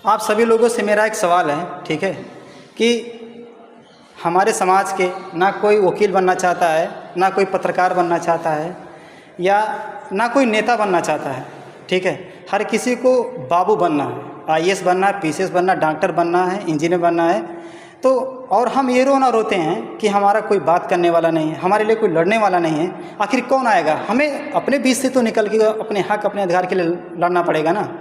आप सभी लोगों से मेरा एक सवाल है, ठीक है, कि हमारे समाज के ना कोई वकील बनना चाहता है, ना कोई पत्रकार बनना चाहता है, या ना कोई नेता बनना चाहता है, ठीक है। हर किसी को बाबू बनना है, आईएएस बनना है, पीसीएस बनना है, डॉक्टर बनना है, इंजीनियर बनना है। तो और हम ये रोना रोते हैं कि हमारा कोई बात करने वाला नहीं है, हमारे लिए कोई लड़ने वाला नहीं है। आखिर कौन आएगा? हमें अपने बीच से तो निकल के अपने हक, अपने अधिकार के लिए लड़ना पड़ेगा ना।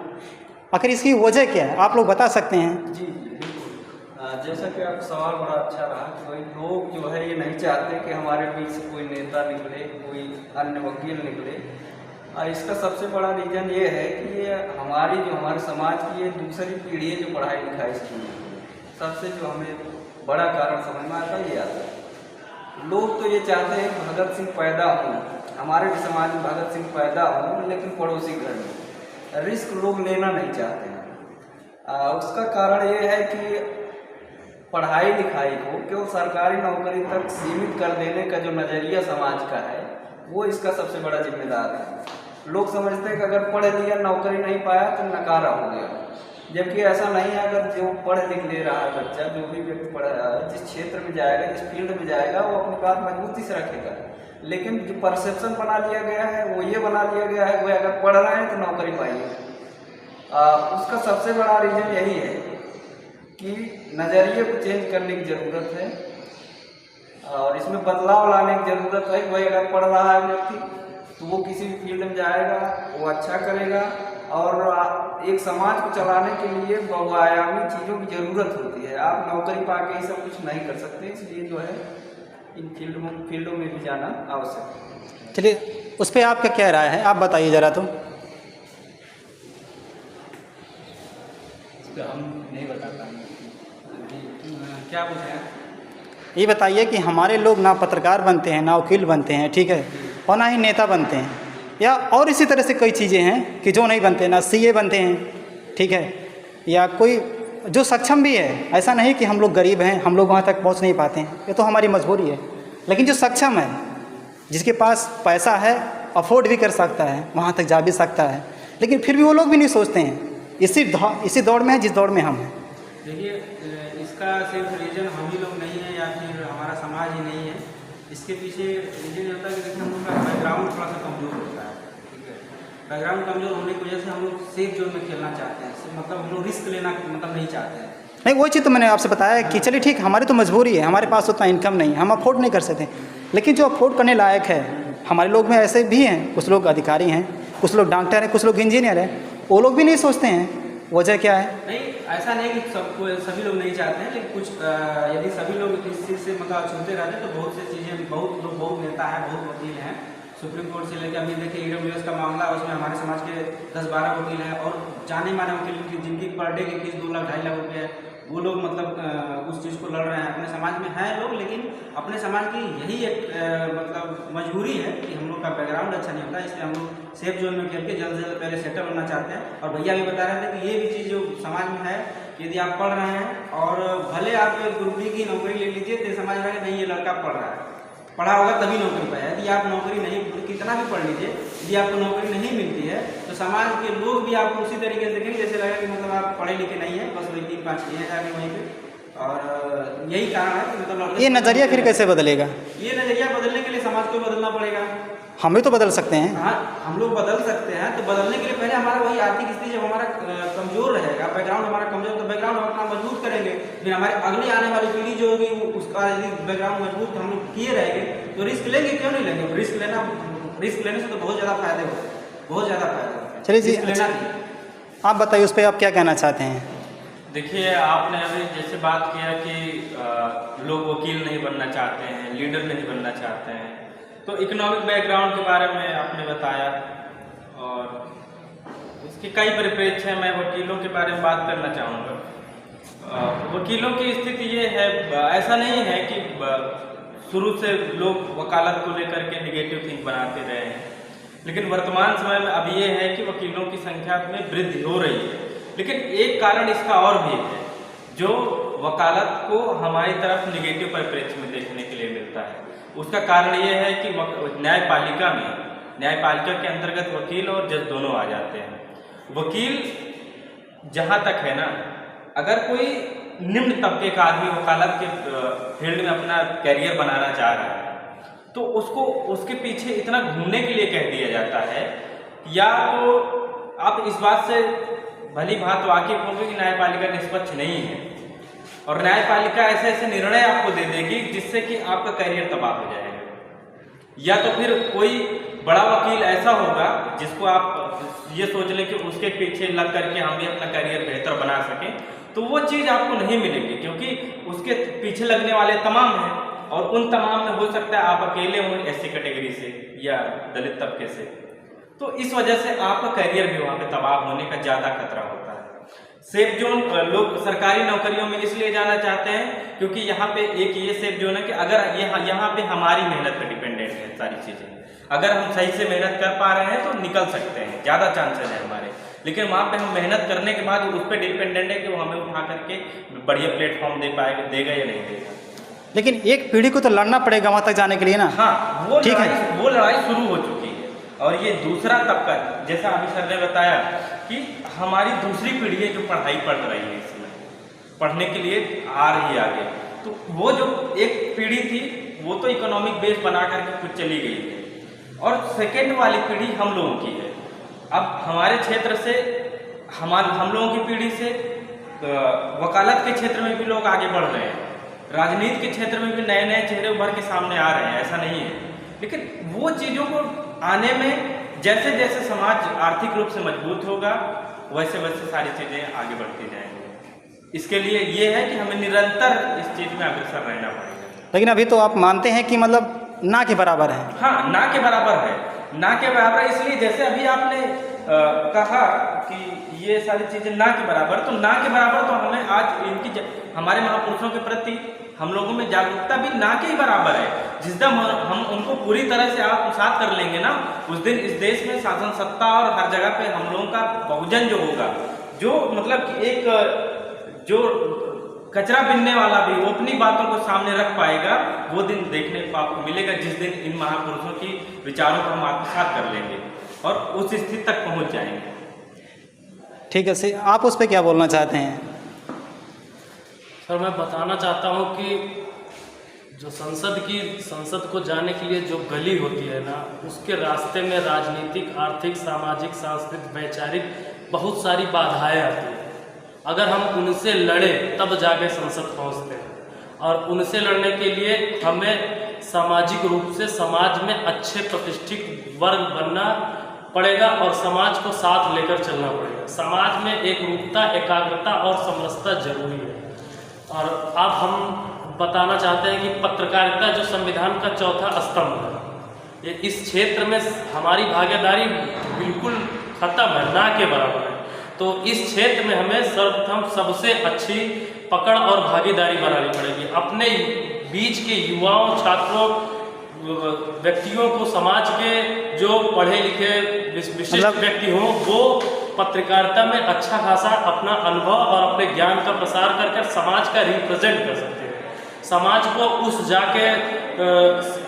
आखिर इसकी वजह क्या है, आप लोग बता सकते हैं? जी बिल्कुल। जैसा कि आपका सवाल बड़ा अच्छा रहा कि भाई लोग जो है ये नहीं चाहते कि हमारे बीच से कोई नेता निकले, कोई अन्य वकील निकले। इसका सबसे बड़ा रीज़न ये है कि ये हमारे समाज की ये दूसरी पीढ़ी है जो पढ़ाई लिखाई से नहीं है। सबसे जो हमें बड़ा कारण समझ में आता है ये आता है। लोग तो ये चाहते हैं कि भगत सिंह पैदा हों, हमारे भी समाज में भगत सिंह पैदा हों, लेकिन पड़ोसी घर में रिस्क लोग लेना नहीं चाहते हैं। उसका कारण ये है कि पढ़ाई लिखाई को केवल सरकारी नौकरी तक सीमित कर देने का जो नज़रिया समाज का है वो इसका सबसे बड़ा जिम्मेदार है। लोग समझते हैं कि अगर पढ़ लिया नौकरी नहीं पाया तो नकारा हो गया, जबकि ऐसा नहीं है। अगर जो पढ़ लिख ले रहा है बच्चा, जो भी व्यक्ति पढ़ रहा है, जिस क्षेत्र में जाएगा, जिस फील्ड में जाएगा, वो अपनी बात मजबूती से रखेगा। लेकिन जो परसेप्शन बना लिया गया है वो ये बना लिया गया है, वो अगर पढ़ रहे हैं तो नौकरी पाइए। उसका सबसे बड़ा रीज़न यही है कि नज़रिए को चेंज करने की ज़रूरत है और इसमें बदलाव लाने की ज़रूरत है। भाई अगर पढ़ रहा है व्यक्ति तो वो किसी भी फील्ड में जाएगा, वो अच्छा करेगा। और एक समाज को चलाने के लिए बहुआयामी चीज़ों की ज़रूरत होती है। आप नौकरी पा के ही सब कुछ नहीं कर सकते, इसलिए जो है इन फील्डों में भी जाना आवश्यक है। चलिए, उस पर आपका क्या राय है, आप बताइए ज़रा। तो हम नहीं बता पाएंगे, क्या पूछे हैं? ये बताइए कि हमारे लोग ना पत्रकार बनते हैं, ना वकील बनते हैं, ठीक है, और ना ही नेता बनते हैं, या और इसी तरह से कई चीज़ें हैं कि जो नहीं बनते, ना सीए बनते हैं, ठीक है, या कोई जो सक्षम भी है। ऐसा नहीं कि हम लोग गरीब हैं, हम लोग वहाँ तक पहुँच नहीं पाते हैं, ये तो हमारी मजबूरी है। लेकिन जो सक्षम है, जिसके पास पैसा है, अफोर्ड भी कर सकता है, वहाँ तक जा भी सकता है, लेकिन फिर भी वो लोग भी नहीं सोचते हैं। इसी दौड़ में है जिस दौड़ में हम हैं। देखिए, इसका सिर्फ रीज़न हम ही लोग नहीं है या फिर हमारा समाज ही नहीं है। इसके पीछे रीज़न होता है कि देखिए हम लोग का बैकग्राउंड थोड़ा सा कमज़ोर होता है, ठीक है। बैकग्राउंड कमज़ोर होने की वजह से हम लोग सेफ जोन में खेलना चाहते हैं, मतलब हम लोग रिस्क लेना मतलब नहीं चाहते हैं। नहीं, वही चीज़ तो मैंने आपसे बताया कि चलिए ठीक, हमारी तो मजबूरी है, हमारे पास उतना इनकम नहीं, हम अफोर्ड नहीं कर सकते। लेकिन जो अफोर्ड करने लायक है, हमारे लोग में ऐसे भी हैं, कुछ लोग अधिकारी हैं, कुछ लोग डॉक्टर हैं, कुछ लोग इंजीनियर हैं, वो लोग भी नहीं सोचते हैं। वजह क्या है? नहीं, ऐसा नहीं कि सभी लोग नहीं चाहते हैं, लेकिन कुछ यदि सभी लोग इस चीज़ से मतलब छूते रहते तो बहुत सी चीज़ें, बहुत लोग, बहुत नेता हैं, बहुत वकील हैं, सुप्रीम कोर्ट से लेकर अभी देखिए ईडब्ल्यूएस का मामला, उसमें हमारे समाज के 10-12 वकील हैं और जाने माने वकील जिनकी पर डे की फीस 2 लाख 2.5 लाख रुपये है, वो लोग मतलब उस चीज़ को लड़ रहे हैं। अपने समाज में हैं लोग, लेकिन अपने समाज की यही एक मतलब मजबूरी है कि हम लोग का बैकग्राउंड अच्छा नहीं होता, इसलिए हम लोग सेफ जोन में खेल के जल्द से जल्द पहले सेटल होना चाहते हैं। और भैया भी बता रहे थे कि ये भी चीज़ जो समाज में है, यदि आप पढ़ रहे हैं और भले आप ग्रुप डी की नौकरी ले लीजिए तो समझ रहे हैं नहीं ये लड़का पढ़ रहा है, पढ़ा होगा तभी नौकरी पाया। यदि आप नौकरी नहीं, कितना भी पढ़ लीजिए, यदि आपको नौकरी नहीं मिलती है तो समाज के लोग भी आपको उसी तरीके से देखेंगे जैसे लगा कि मतलब आप पढ़े लिखे नहीं है, बस वही 3-5 किए हैं जाके वहीं पे। और यही कारण है कि मतलब ये नज़रिया फिर कैसे बदलेगा? ये नज़रिया बदलने के लिए समाज को बदलना पड़ेगा। हम भी तो बदल सकते हैं। हाँ, हम लोग बदल सकते हैं। तो बदलने के लिए पहले हमारा वही आर्थिक स्थिति जब हमारा कमजोर रहेगा, बैकग्राउंड हमारा कमजोर, तो बैकग्राउंड हम अपना मजबूत करेंगे, फिर हमारे अगली आने वाली पीढ़ी जो होगी उसका यदि बैकग्राउंड मजबूत हम लोग किए रहेंगे तो रिस्क लेंगे, क्यों नहीं लेंगे? रिस्क लेने से तो बहुत ज़्यादा फायदे होते हैं, बहुत ज़्यादा फायदे होते हैं। चलिए जी, लेना आप बताइए, उस पर आप क्या कहना चाहते हैं? देखिए, आपने अभी जैसे बात किया कि लोग वकील नहीं बनना चाहते हैं, लीडर नहीं बनना चाहते हैं, तो इकोनॉमिक बैकग्राउंड के बारे में आपने बताया और इसके कई परिप्रेक्ष्य हैं। मैं वकीलों के बारे में बात करना चाहूँगा। वकीलों की स्थिति ये है, ऐसा नहीं है कि शुरू से लोग वकालत को लेकर के निगेटिव थिंक बनाते रहे हैं, लेकिन वर्तमान समय में अब ये है कि वकीलों की संख्या में वृद्धि हो रही है। लेकिन एक कारण इसका और भी है जो वकालत को हमारी तरफ निगेटिव परिप्रेक्ष्य में देखने के लिए मिलता है। उसका कारण ये है कि न्यायपालिका के अंतर्गत वकील और जज दोनों आ जाते हैं। वकील जहाँ तक है ना, अगर कोई निम्न तबके का आदमी वकालत के फील्ड में अपना कैरियर बनाना चाह रहा है तो उसको उसके पीछे इतना घूमने के लिए कह दिया जाता है, या तो आप इस बात से भली भांति वाकिफ होंगे कि न्यायपालिका निष्पक्ष नहीं है और न्यायपालिका ऐसे ऐसे निर्णय आपको दे देगी जिससे कि आपका करियर तबाह हो जाएगा, या तो फिर कोई बड़ा वकील ऐसा होगा जिसको आप ये सोच लें कि उसके पीछे लग करके हम भी अपना करियर बेहतर बना सकें, तो वो चीज़ आपको नहीं मिलेगी क्योंकि उसके पीछे लगने वाले तमाम हैं और उन तमाम में हो सकता है आप अकेले हों एससी कैटेगरी से या दलित तबके से, तो इस वजह से आपका करियर भी वहाँ पे तबाह होने का ज़्यादा खतरा होता है। सेफ जोन लोग सरकारी नौकरियों में इसलिए जाना चाहते हैं क्योंकि यहाँ पे एक ये सेफ जोन है कि अगर यहाँ पे हमारी मेहनत पर डिपेंडेंट है सारी चीज़ें, अगर हम सही से मेहनत कर पा रहे हैं तो निकल सकते हैं, ज़्यादा चांसेस है हमारे, लेकिन वहाँ पे हम मेहनत करने के बाद उस पर डिपेंडेंट है कि वो हमें उठा करके बढ़िया प्लेटफॉर्म दे पाएगा, देगा या नहीं देगा। लेकिन एक पीढ़ी को तो लड़ना पड़ेगा वहाँ तक जाने के लिए ना। हाँ, वो लड़ाई शुरू हो चुकी है और ये दूसरा तबका, जैसा अभी सर ने बताया कि हमारी दूसरी पीढ़ी है जो पढ़ाई पढ़ रही है, इसमें पढ़ने के लिए आ रही है आगे, तो वो जो एक पीढ़ी थी वो तो इकोनॉमिक बेस बना करके कुछ चली गई है और सेकेंड वाली पीढ़ी हम लोगों की है। अब हमारे क्षेत्र से हम लोगों की पीढ़ी से वकालत के क्षेत्र में भी लोग आगे बढ़ रहे हैं, राजनीति के क्षेत्र में भी नए नए चेहरे उभर के सामने आ रहे हैं, ऐसा नहीं है, लेकिन वो चीज़ों को आने में जैसे जैसे समाज आर्थिक रूप से मजबूत होगा वैसे वैसे सारी चीज़ें आगे बढ़ती जाएंगी। इसके लिए ये है कि हमें निरंतर इस चीज़ में अग्रसर रहना पड़ेगा। लेकिन अभी तो आप मानते हैं कि मतलब ना के बराबर है। हाँ, ना के बराबर है, ना के बराबर इसलिए जैसे अभी आपने कहा कि ये सारी चीज़ें ना के बराबर, तो ना के बराबर तो हमें आज इनकी हमारे महापुरुषों के प्रति हम लोगों में जागरूकता भी ना के ही बराबर है। जिस दिन हम उनको पूरी तरह से आत्मसात कर लेंगे ना, उस दिन इस देश में शासन सत्ता और हर जगह पे हम लोगों का बहुजन जो होगा, जो मतलब कि एक जो कचरा बिनने वाला भी वो अपनी बातों को सामने रख पाएगा, वो दिन देखने को आपको मिलेगा जिस दिन इन महापुरुषों की विचारों को हम आत्मसात कर लेंगे और उस स्थिति तक पहुंच जाएंगे। ठीक है सर, आप उस पर क्या बोलना चाहते हैं? सर, मैं बताना चाहता हूँ कि जो संसद को जाने के लिए जो गली होती है ना, उसके रास्ते में राजनीतिक, आर्थिक, सामाजिक, सांस्कृतिक, वैचारिक बहुत सारी बाधाएं आती हैं। अगर हम उनसे लड़े तब जाके संसद पहुँचते हैं और उनसे लड़ने के लिए हमें सामाजिक रूप से समाज में अच्छे प्रतिष्ठित वर्ग बनना पड़ेगा और समाज को साथ लेकर चलना पड़ेगा। समाज में एक रूपता, एकाग्रता और समरसता जरूरी है। और अब हम बताना चाहते हैं कि पत्रकारिता जो संविधान का चौथा स्तंभ है, ये इस क्षेत्र में हमारी भागीदारी बिल्कुल खत्म है, ना के बराबर है। तो इस क्षेत्र में हमें सर्वप्रथम सबसे अच्छी पकड़ और भागीदारी बनानी पड़ेगी। अपने बीच के युवाओं, छात्रों, व्यक्तियों को, समाज के जो पढ़े लिखे विशिष्ट व्यक्ति हों, वो पत्रकारिता में अच्छा खासा अपना अनुभव और अपने ज्ञान का प्रसार कर समाज का रिप्रेजेंट कर सकते हैं। समाज को उस जाके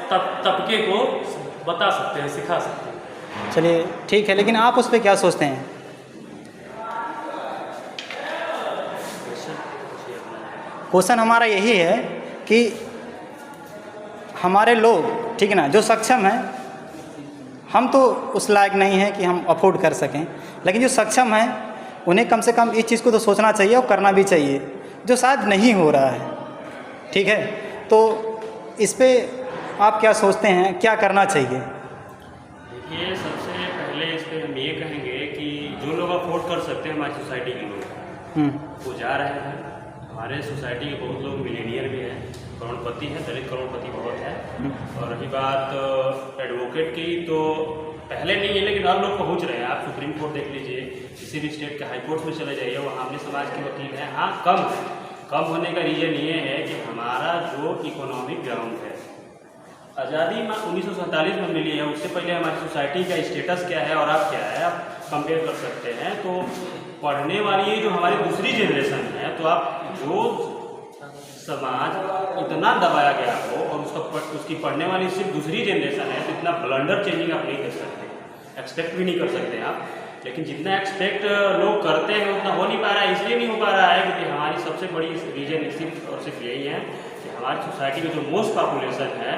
तबके को बता सकते हैं, सिखा सकते हैं। चलिए ठीक है, लेकिन आप उस पर क्या सोचते हैं? क्वेश्चन हमारा यही है कि हमारे लोग, ठीक है ना, जो सक्षम हैं, हम तो उस लायक नहीं हैं कि हम अफोर्ड कर सकें, लेकिन जो सक्षम हैं उन्हें कम से कम इस चीज़ को तो सोचना चाहिए और करना भी चाहिए, जो शायद नहीं हो रहा है। ठीक है, तो इस पे आप क्या सोचते हैं, क्या करना चाहिए? देखिए, सबसे पहले इस पर हम ये कहेंगे कि जो लोग अफोर्ड कर सकते हैं, हमारी सोसाइटी के लोग वो जा रहे हैं। हमारे सोसाइटी के बहुत लोग मिलेनियर भी हैं, करोड़पति हैं, दलित करोड़पति बहुत है। और रही बात एडवोकेट की, तो पहले नहीं है लेकिन अब लोग पहुंच रहे हैं। आप सुप्रीम कोर्ट देख लीजिए, किसी भी स्टेट के हाई कोर्ट में चले जाइए, वहाँ अपने समाज के वकील हैं। हाँ, कम होने का रीज़न ये है कि हमारा जो इकोनॉमिक ग्राउंड है, आज़ादी 1947 में मिली है, उससे पहले हमारी सोसाइटी का स्टेटस क्या है और अब क्या है, आप कंपेयर कर सकते हैं। तो पढ़ने वाली जो हमारी दूसरी जनरेशन है, तो आप जो समाज इतना दबाया गया हो और उसकी पढ़ने वाली सिर्फ दूसरी जनरेशन है, तो इतना ब्लंडर चेंजिंग आप नहीं कर सकते, एक्सपेक्ट भी नहीं कर सकते आप। लेकिन जितना एक्सपेक्ट लोग करते हैं उतना हो नहीं पा रहा है। इसलिए नहीं हो पा रहा है क्योंकि हमारी सबसे बड़ी रीजन सिर्फ और सिर्फ यही है कि हमारी सोसाइटी में जो मोस्ट पॉपुलेशन है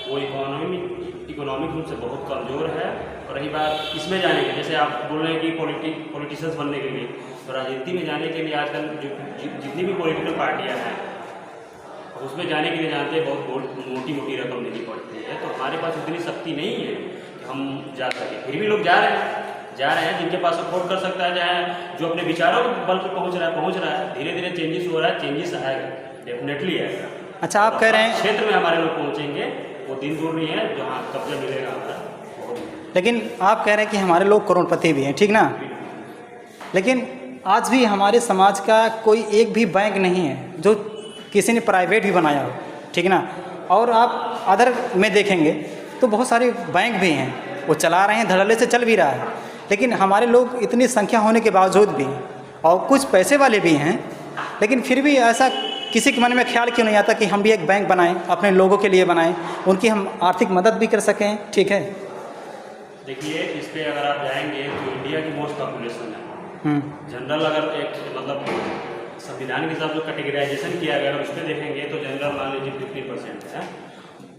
वो इकोनॉमिक रूप से बहुत कमज़ोर है। और रही बात इसमें जाने की, जैसे आप बोल रहे हैं कि पॉलिटिशियंस बनने के लिए, तो राजनीति में जाने के लिए आजकल जो जितनी भी पॉलिटिकल पार्टियाँ हैं उसमें जाने के लिए जानते हैं बहुत मोटी मोटी रकम देनी पड़ती है। तो हमारे पास उतनी शक्ति नहीं है कि हम जा सकें। फिर भी लोग जा रहे हैं जिनके पास अफोर्ड कर सकता है, चाहे जो अपने विचारों के बल पर पहुँच रहा है। धीरे धीरे चेंजेस हो रहा है, चेंजेस आएगा, डेफिनेटली आएगा। अच्छा, आप कह रहे हैं क्षेत्र में हमारे लोग पहुँचेंगे, वो दिन दूर नहीं है जहाँ कब्जा मिलेगा हमारा। लेकिन आप कह रहे हैं कि हमारे लोग करोड़पति भी हैं, ठीक ना, लेकिन आज भी हमारे समाज का कोई एक भी बैंक नहीं है जो किसी ने प्राइवेट भी बनाया हो, ठीक ना। और आप अदर में देखेंगे तो बहुत सारे बैंक भी हैं, वो चला रहे हैं, धड़ल्ले से चल भी रहा है। लेकिन हमारे लोग इतनी संख्या होने के बावजूद भी, और कुछ पैसे वाले भी हैं, लेकिन फिर भी ऐसा किसी के मन में ख्याल क्यों नहीं आता कि हम भी एक बैंक बनाएं, अपने लोगों के लिए बनाएं, उनकी हम आर्थिक मदद भी कर सकें, ठीक है। देखिए, इस पर अगर आप जाएंगे तो इंडिया की मोस्ट पॉपुलेशन है। जनरल अगर एक मतलब संविधान के हिसाब से कैटेगराइजेशन किया गया, अगर उस पर देखेंगे तो जनरल मान लीजिए 50% है।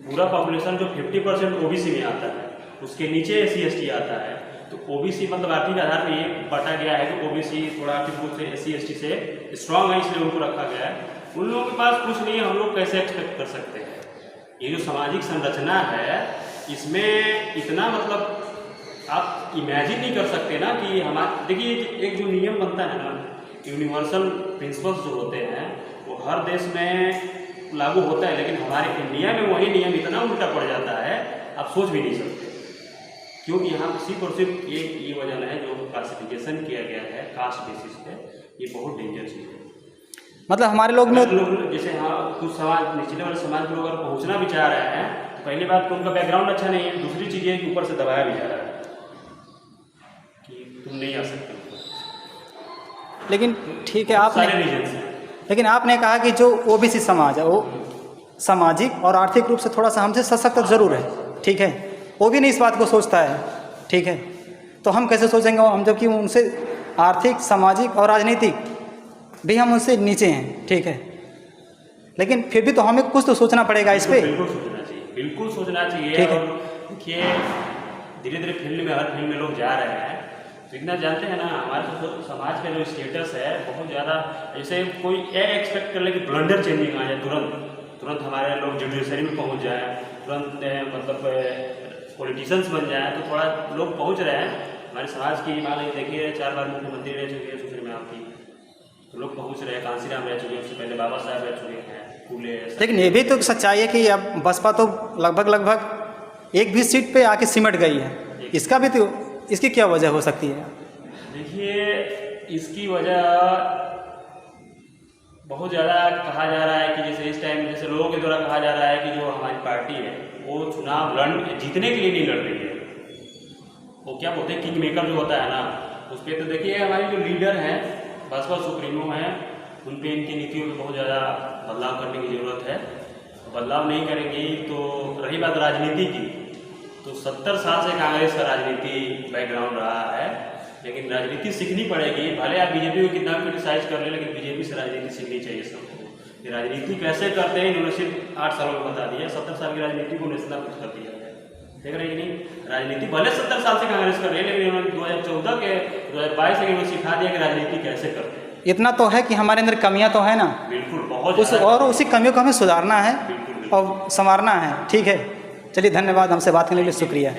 पूरा पॉपुलेशन जो 50% ओबीसी में आता है, उसके नीचे SC/ST आता है। तो ओबीसी मतलब आर्थिक आधार पर ये बांटा गया है कि ओबीसी थोड़ा आर्थिक रूप से SC/ST से स्ट्रांग है, इसलिए उनको रखा गया है। उन लोगों के पास कुछ नहीं है, हम लोग कैसे एक्सपेक्ट कर सकते हैं। ये जो सामाजिक संरचना है, इसमें इतना मतलब आप इमेजिन नहीं कर सकते ना कि हमारे, देखिए एक जो नियम बनता है ना, यूनिवर्सल प्रिंसिपल्स जो होते हैं वो हर देश में लागू होता है, लेकिन हमारे इंडिया में वही नियम इतना उल्टा पड़ जाता है आप सोच भी नहीं सकते। क्योंकि यहाँ सिर्फ और सिर्फ ये वजह है जो क्लासिफिकेशन किया गया है कास्ट बेसिस पे, ये बहुत डेंजर चीज़ है। मतलब हमारे लोग में जैसे हाँ कुछ समाज निचले वाले समाज के लोग अगर पहुँचना भी चाह रहे हैं, तो पहली बात तो उनका बैकग्राउंड अच्छा नहीं है, दूसरी चीज़ ये कि ऊपर से दबाया भी जा रहा है कि तुम नहीं आ सकते। लेकिन ठीक है, आपने सारे रीजन्स हैं। लेकिन आपने कहा कि जो ओबीसी समाज है वो सामाजिक और आर्थिक रूप से थोड़ा सा हमसे सशक्त जरूर है, ठीक है, वो भी नहीं इस बात को सोचता है, ठीक है। तो हम कैसे सोचेंगे हम, जबकि उनसे आर्थिक, सामाजिक और राजनीतिक भी हम उनसे नीचे हैं, ठीक है। लेकिन फिर भी तो हमें कुछ तो सोचना पड़ेगा इस पर। बिल्कुल सोचना चाहिए। ठीक है। और देखिए धीरे धीरे फील्ड में, हर फील्ड में लोग जा रहे हैं। तो इतना जानते हैं ना, हमारे समाज का जो स्टेटस है बहुत ज़्यादा, जैसे कोई एक्सपेक्ट कर ले कि ब्लंडर चेंजिंग आ जाए, तुरंत हमारे लोग जुडिशरी में पहुंच जाए, तुरंत मतलब पॉलिटिशियंस बन जाए, तो थोड़ा लोग पहुंच रहे हैं। हमारे समाज की मान लीजिए देखिए 4 बार मुख्यमंत्री रह चुके हैं सुश्री में आपकी, तो लोग पहुंच रहे हैं। कांसीराम रह चुके हैं, उससे पहले बाबा साहब रह चुके हैं, फूले। लेकिन ये भी तो सच्चाई है कि अब बसपा तो लगभग एक भी सीट पे आके सिमट गई है। इसका भी तो, इसकी क्या वजह हो सकती है? देखिए इसकी वजह बहुत ज़्यादा कहा जा रहा है कि जैसे इस टाइम जैसे लोगों के द्वारा कहा जा रहा है कि जो हमारी पार्टी है वो चुनाव जीतने के लिए नहीं लड़ रही है। वो क्या बोलते हैं, किंग मेकर जो होता है ना, उस पर तो देखिए हमारी जो लीडर हैं, बसपा सुप्रीमो हैं, उन पर इनकी नीतियों में बहुत ज़्यादा बदलाव करने की ज़रूरत है। बदलाव नहीं करेंगी तो रही बात राजनीति की, तो 70 साल से कांग्रेस का राजनीति बैकग्राउंड रहा है, लेकिन राजनीति सीखनी पड़ेगी। भले आप बीजेपी को कितना क्रिटिसाइज कर रहे हैं, लेकिन बीजेपी से राजनीति सीखनी चाहिए सबको। ये राजनीति कैसे करते हैं इन्होंने सिर्फ 8 सालों में बता दिया। 70 साल की राजनीति को उन्होंने इतना कुछ कर दिया है, देख रहे हैं कि नहीं। राजनीति भले 70 साल से कांग्रेस कर रही है, लेकिन उन्होंने 2014 के 2022 से उन्होंने सिखा दिया कि राजनीति कैसे करते हैं। इतना तो है कि हमारे अंदर कमियां तो है ना, बिल्कुल बहुत और उसी कमियों को हमें सुधारना है बिल्कुल और संवारना है, ठीक है। चलिए धन्यवाद, हमसे बात करने के लिए शुक्रिया।